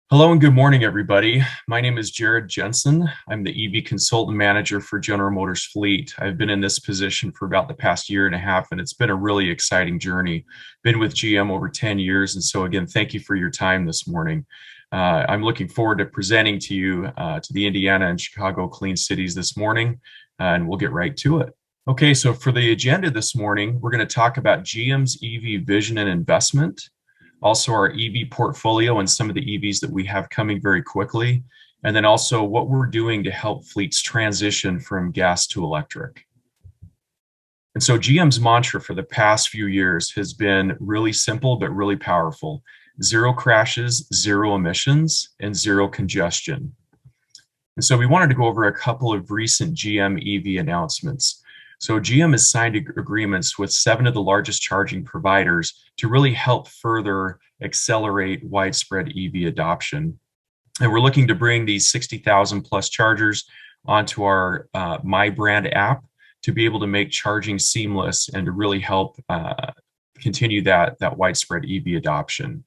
Hello and good morning, everybody. My name is Jenson. I'm the EV Consultant Manager for General Motors Fleet. I've been in this position for about the past year and a half, and it's been a really exciting journey. Been with GM over 10 years, and so again, thank you for your time this morning. I'm looking forward to presenting to you to the Indiana and Chicago Clean Cities this morning, and we'll get right to it. Okay, so for the agenda this morning, we're going to talk about GM's EV vision and investment, also our EV portfolio and some of the EVs that we have coming very quickly, and then also what we're doing to help fleets transition from gas to electric. And so GM's mantra for the past few years has been really simple, but really powerful: zero crashes, zero emissions, and zero congestion. And so we wanted to go over a couple of recent GM EV announcements. So GM has signed agreements with 7 of the largest charging providers to really help further accelerate widespread EV adoption. And we're looking to bring these 60,000 plus chargers onto our My Brand app to be able to make charging seamless and to really help continue that widespread EV adoption.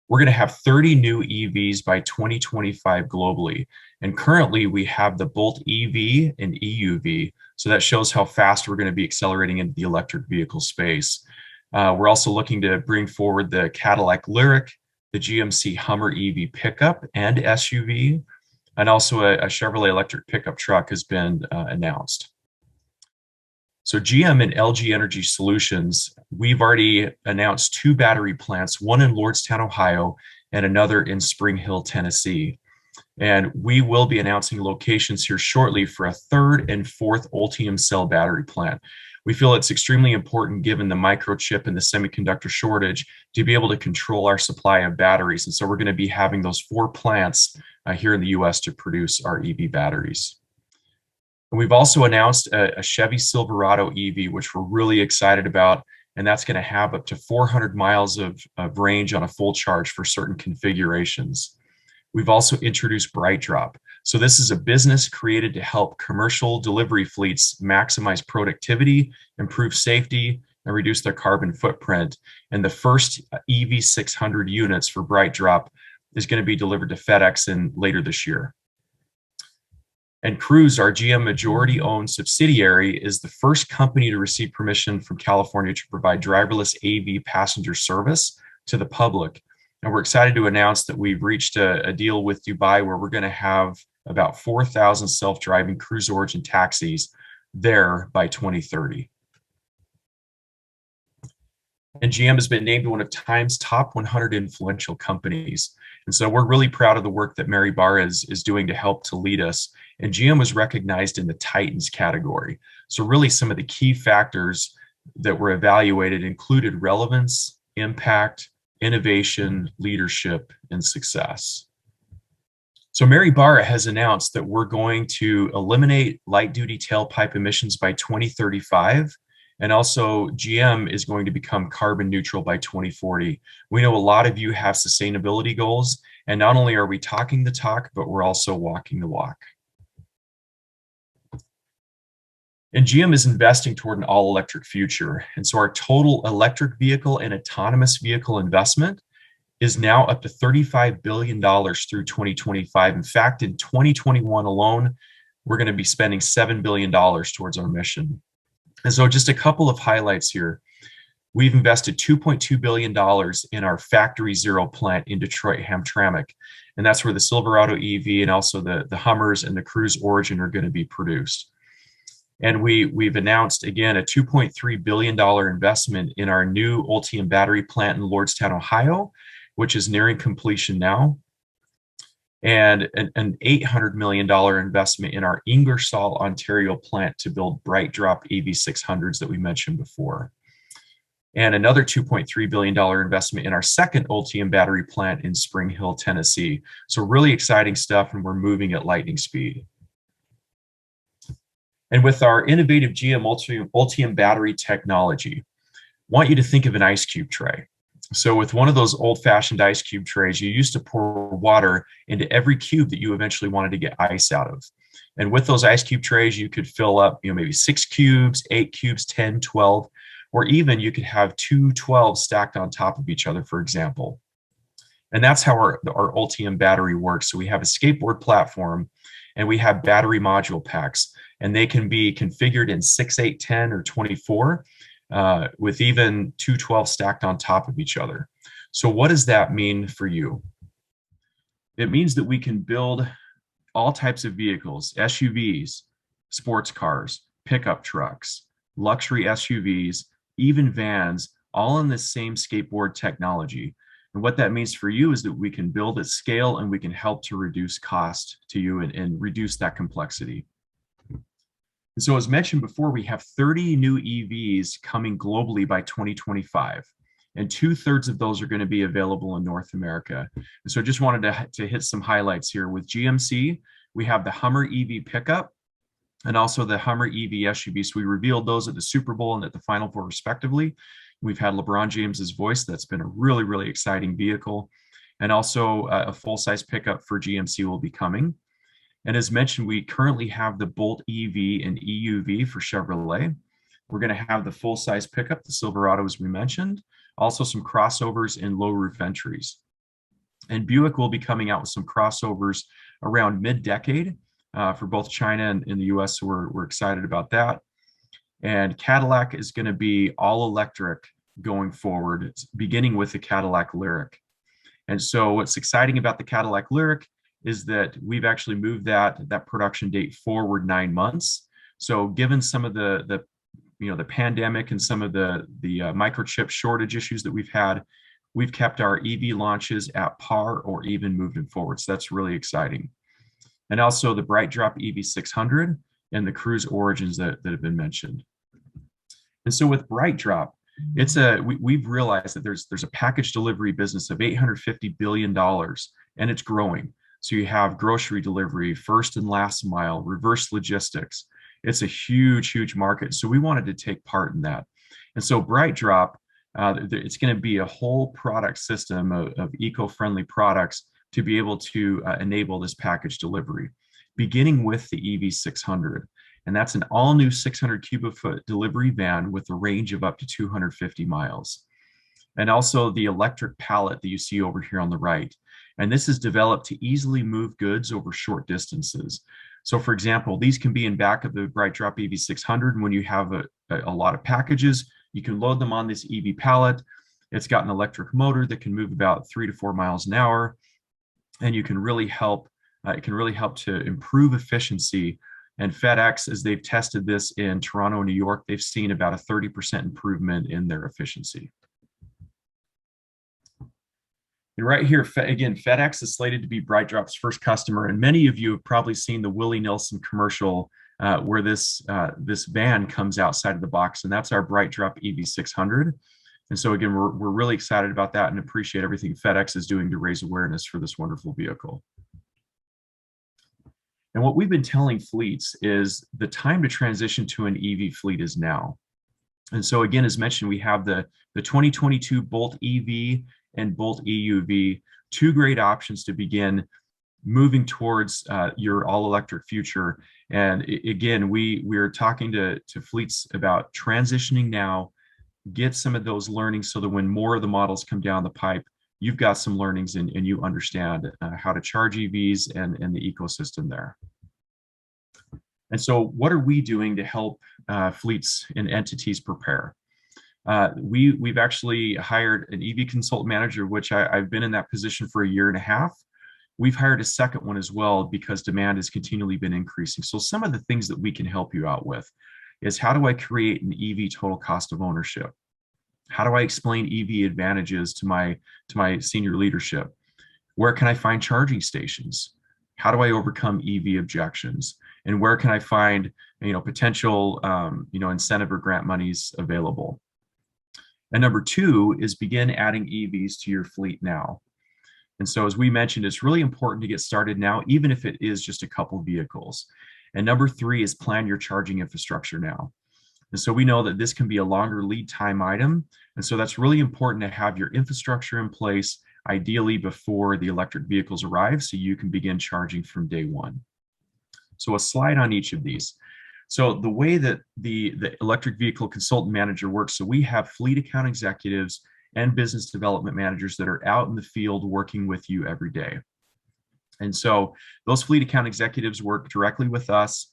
We're going to have 30 new EVs by 2025 globally. And currently we have the Bolt EV and EUV. So that shows how fast we're going to be accelerating into the electric vehicle space. We're also looking to bring forward the Cadillac Lyriq, the GMC Hummer EV pickup and SUV, and also a Chevrolet electric pickup truck has been announced. So GM and LG Energy Solutions, we've already announced 2 battery plants, one in Lordstown, Ohio, and another in Spring Hill, Tennessee. And we will be announcing locations here shortly for a 3rd and 4th Ultium cell battery plant. We feel it's extremely important, given the microchip and the semiconductor shortage, to be able to control our supply of batteries. And so we're going to be having those 4 plants here in the US to produce our EV batteries. And we've also announced a Chevy Silverado EV, which we're really excited about. And that's going to have up to 400 miles of range on a full charge for certain configurations. We've also introduced BrightDrop. So this is a business created to help commercial delivery fleets maximize productivity, improve safety, and reduce their carbon footprint. And the first EV600 units for BrightDrop is going to be delivered to FedEx later this year. And Cruise, our GM majority-owned subsidiary, is the first company to receive permission from California to provide driverless AV passenger service to the public. And we're excited to announce that we've reached a deal with Dubai where we're going to have about 4,000 self-driving Cruise Origin taxis there by 2030. And GM has been named one of Time's top 100 influential companies. And so we're really proud of the work that Mary Barr is doing to help to lead us. And GM was recognized in the Titans category. So really some of the key factors that were evaluated included relevance, impact, innovation, leadership, and success. So Mary Barra has announced that we're going to eliminate light-duty tailpipe emissions by 2035, and also GM is going to become carbon neutral by 2040. We know a lot of you have sustainability goals, and not only are we talking the talk, but we're also walking the walk. And GM is investing toward an all-electric future. And so our total electric vehicle and autonomous vehicle investment is now up to $35 billion through 2025. In fact, in 2021 alone, we're going to be spending $7 billion towards our mission. And so just a couple of highlights here. We've invested $2.2 billion in our Factory Zero plant in Detroit-Hamtramck. And that's where the Silverado EV and also the Hummers and the Cruise Origin are going to be produced. And we've announced, again, a $2.3 billion investment in our new Ultium battery plant in Lordstown, Ohio, which is nearing completion now, and an $800 million investment in our Ingersoll, Ontario plant to build BrightDrop EV600s that we mentioned before. And another $2.3 billion investment in our second Ultium battery plant in Spring Hill, Tennessee. So really exciting stuff, and we're moving at lightning speed. And with our innovative GM Ultium battery technology, I want you to think of an ice cube tray. So with one of those old-fashioned ice cube trays, you used to pour water into every cube that you eventually wanted to get ice out of. And with those ice cube trays, you could fill up, maybe 6 cubes, 8 cubes, 10, 12, or even you could have 2 12s stacked on top of each other, for example. And that's how our Ultium battery works. So we have a skateboard platform and we have battery module packs, and they can be configured in 6, 8, 10, or 24 with even 212 stacked on top of each other. So what does that mean for you? It means that we can build all types of vehicles, SUVs, sports cars, pickup trucks, luxury SUVs, even vans, all in the same skateboard technology. And what that means for you is that we can build at scale and we can help to reduce cost to you and reduce that complexity. And so as mentioned before, we have 30 new EVs coming globally by 2025. And 2/3 of those are going to be available in North America. And so I just wanted to hit some highlights here. With GMC, we have the Hummer EV pickup and also the Hummer EV SUV. So we revealed those at the Super Bowl and at the Final Four respectively. We've had LeBron James's voice. That's been a really, really exciting vehicle. And also a full-size pickup for GMC will be coming. And as mentioned, we currently have the Bolt EV and EUV for Chevrolet. We're going to have the full-size pickup, the Silverado, as we mentioned, also some crossovers and low roof entries. And Buick will be coming out with some crossovers around mid-decade for both China and in the US, so we're excited about that. And Cadillac is going to be all electric going forward, beginning with the Cadillac Lyriq. And so what's exciting about the Cadillac Lyriq is that we've actually moved that production date forward 9 months. So given some of the pandemic and some of the microchip shortage issues that we've had, we've kept our EV launches at par or even moved them forward. So that's really exciting. And also the BrightDrop EV600 and the Cruise Origins that have been mentioned. And so with BrightDrop, we've realized that there's a package delivery business of $850 billion, and it's growing. So you have grocery delivery, first and last mile, reverse logistics. It's a huge, huge market. So we wanted to take part in that. And so BrightDrop, it's going to be a whole product system of eco-friendly products to be able to enable this package delivery, beginning with the EV600. And that's an all new 600 cubic foot delivery van with a range of up to 250 miles. And also the electric pallet that you see over here on the right. And this is developed to easily move goods over short distances. So for example, these can be in back of the BrightDrop EV600. And when you have a lot of packages, you can load them on this EV pallet. It's got an electric motor that can move about 3 to 4 miles an hour. And you can really help, it can really help to improve efficiency. And FedEx, as they've tested this in Toronto and New York, they've seen about a 30% improvement in their efficiency. And right here, again, FedEx is slated to be BrightDrop's first customer. And many of you have probably seen the Willie Nelson commercial where this van comes outside of the box, and that's our BrightDrop EV600. And so again, we're really excited about that and appreciate everything FedEx is doing to raise awareness for this wonderful vehicle. And what we've been telling fleets is the time to transition to an EV fleet is now. And so again, as mentioned, we have the 2022 Bolt EV and Bolt EUV, two great options to begin moving towards your all-electric future. And again, we're talking to fleets about transitioning now, get some of those learnings so that when more of the models come down the pipe, you've got some learnings and you understand how to charge EVs and the ecosystem there. And so what are we doing to help fleets and entities prepare? We've actually hired an EV consultant manager, which I've been in that position for 1.5 years. We've hired a second one as well because demand has continually been increasing. So some of the things that we can help you out with is how do I create an EV total cost of ownership? How do I explain EV advantages to my senior leadership? Where can I find charging stations? How do I overcome EV objections? And where can I find potential incentive or grant monies available? And number 2 is begin adding EVs to your fleet now. And so as we mentioned, it's really important to get started now, even if it is just a couple vehicles. And number 3 is plan your charging infrastructure now. And so we know that this can be a longer lead time item. And so that's really important to have your infrastructure in place, ideally before the electric vehicles arrive, so you can begin charging from day one. So a slide on each of these. So the way that the electric vehicle consultant manager works, so we have fleet account executives and business development managers that are out in the field working with you every day. And so those fleet account executives work directly with us,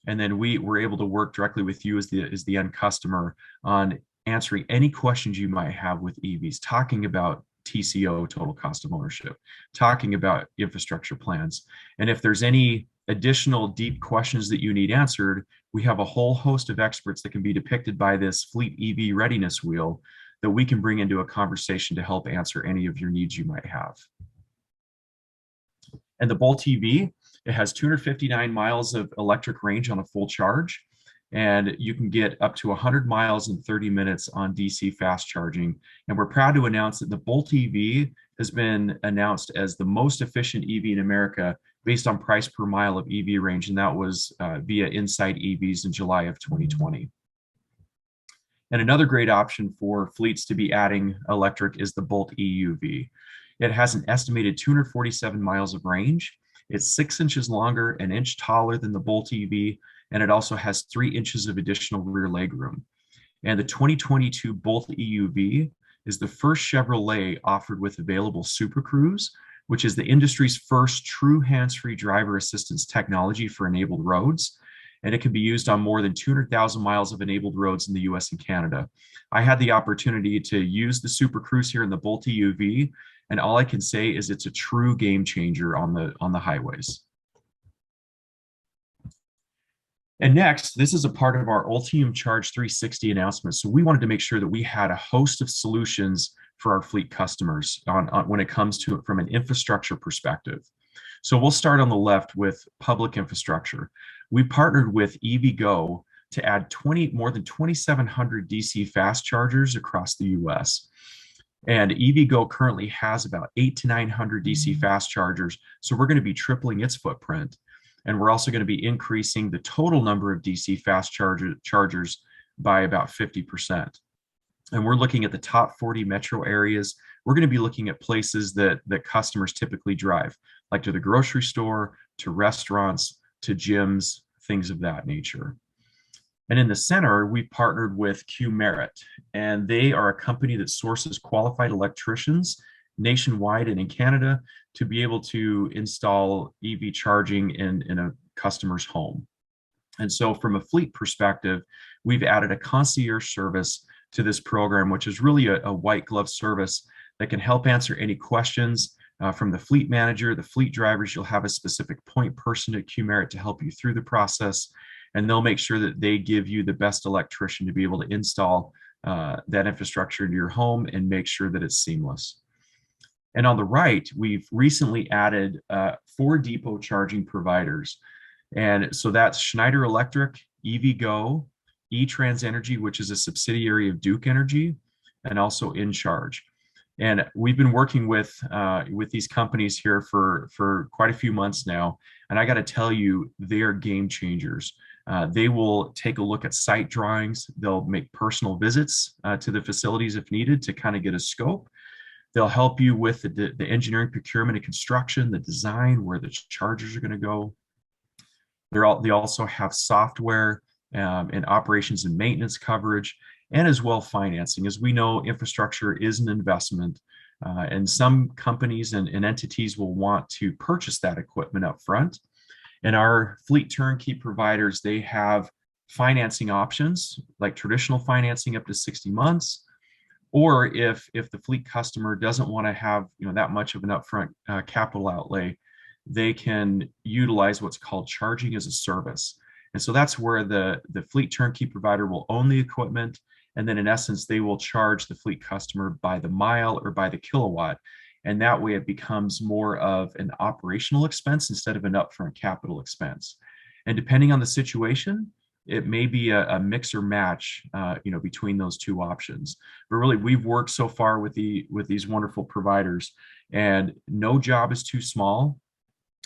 and then we were able to work directly with you as the end customer on answering any questions you might have with EVs, talking about TCO, total cost of ownership, talking about infrastructure plans. And if there's any additional deep questions that you need answered, we have a whole host of experts that can be depicted by this fleet EV readiness wheel that we can bring into a conversation to help answer any of your needs you might have. And the Bolt EV, it has 259 miles of electric range on a full charge, and you can get up to 100 miles in 30 minutes on DC fast charging. And we're proud to announce that the Bolt EV has been announced as the most efficient EV in America based on price per mile of EV range, and that was via Insight EVs in July of 2020. And another great option for fleets to be adding electric is the Bolt EUV. It has an estimated 247 miles of range. It's 6 inches longer, an inch taller than the Bolt EV, and it also has 3 inches of additional rear legroom. And the 2022 Bolt EUV is the first Chevrolet offered with available Super Cruise, which is the industry's first true hands-free driver assistance technology for enabled roads. And it can be used on more than 200,000 miles of enabled roads in the US and Canada. I had the opportunity to use the Super Cruise here in the Bolt EUV, and all I can say is it's a true game changer on the highways. And next, this is a part of our Ultium Charge 360 announcement. So we wanted to make sure that we had a host of solutions for our fleet customers on when it comes to it from an infrastructure perspective. So we'll start on the left with public infrastructure. We partnered with EVgo to add more than 2,700 DC fast chargers across the US. And EVgo currently has about 800 to 900 DC fast chargers. So we're going to be tripling its footprint. And we're also going to be increasing the total number of DC fast chargers by about 50%. And we're looking at the top 40 metro areas. We're going to be looking at places that customers typically drive, like to the grocery store, to restaurants, to gyms, things of that nature. And in the center, we partnered with Q-Merit, and they are a company that sources qualified electricians nationwide and in Canada to be able to install EV charging in a customer's home. And so from a fleet perspective, we've added a concierge service to this program, which is really a white glove service that can help answer any questions from the fleet manager, the fleet drivers. You'll have a specific point person at Q-Merit to help you through the process, and they'll make sure that they give you the best electrician to be able to install that infrastructure into your home and make sure that it's seamless. And on the right, we've recently added 4 depot charging providers. And so that's Schneider Electric, EVgo, eTransEnergy, which is a subsidiary of Duke Energy, and also InCharge. And we've been working with these companies here for quite a few months now. And I got to tell you, they're game changers. They will take a look at site drawings. They'll make personal visits to the facilities if needed to kind of get a scope. They'll help you with the engineering, procurement, and construction, the design, where the chargers are going to go. They also have software and operations and maintenance coverage, and as well financing. As we know, infrastructure is an investment, and some companies and entities will want to purchase that equipment up front. And our fleet turnkey providers, they have financing options like traditional financing up to 60 months. Or if the fleet customer doesn't want to have that much of an upfront capital outlay, they can utilize what's called charging as a service. And so that's where the fleet turnkey provider will own the equipment, and then in essence they will charge the fleet customer by the mile or by the kilowatt. And that way it becomes more of an operational expense instead of an upfront capital expense. And depending on the situation, it may be a mix or match, between those two options. But really, we've worked so far with these wonderful providers, and no job is too small.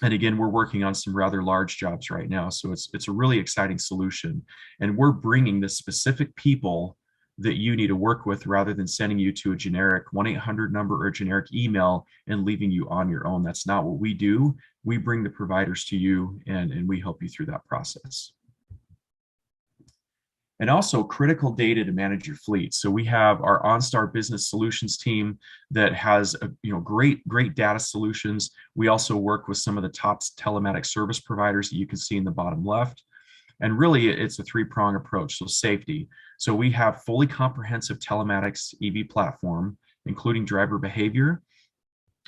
And again, we're working on some rather large jobs right now, so it's a really exciting solution. And we're bringing the specific people that you need to work with rather than sending you to a generic 1-800 number or a generic email and leaving you on your own. That's not what we do. We bring the providers to you, and we help you through that process. and also critical data to manage your fleet. So we have our OnStar Business Solutions team that has great data solutions. We also work with some of the top telematics service providers that you can see in the bottom left. And really, it's a three-prong approach. So safety. So we have fully comprehensive telematics EV platform, including driver behavior.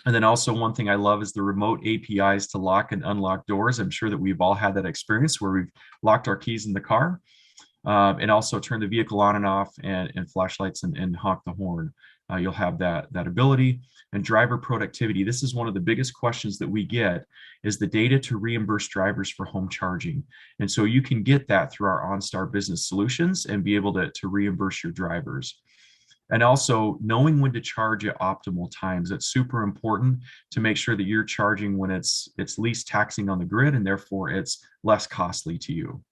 And then also one thing I love is the remote APIs to lock and unlock doors. I'm sure that we've all had that experience where we've locked our keys in the car, and also turn the vehicle on and off, and flashlights, and honk the horn. You'll have that ability. And driver productivity. This is one of the biggest questions that we get, is the data to reimburse drivers for home charging. And so you can get that through our OnStar Business Solutions and be able to reimburse your drivers. And also knowing when to charge at optimal times. That's super important to make sure that you're charging when it's least taxing on the grid, and therefore it's less costly to you.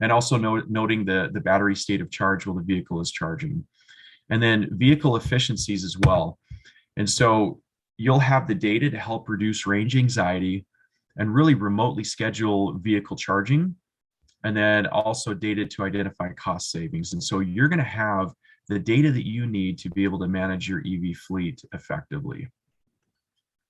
And also noting the battery state of charge while the vehicle is charging. And then vehicle efficiencies as well. And so you'll have the data to help reduce range anxiety and really remotely schedule vehicle charging, and then also data to identify cost savings. And so you're going to have the data that you need to be able to manage your EV fleet effectively.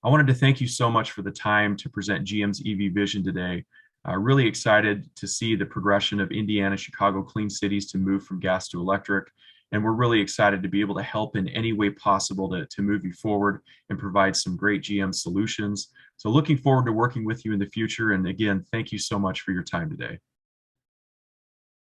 I wanted to thank you so much for the time to present GM's EV vision today. Really excited to see the progression of Indiana, Chicago clean cities to move from gas to electric. And we're really excited to be able to help in any way possible to move you forward and provide some great GM solutions. So looking forward to working with you in the future. And again, thank you so much for your time today.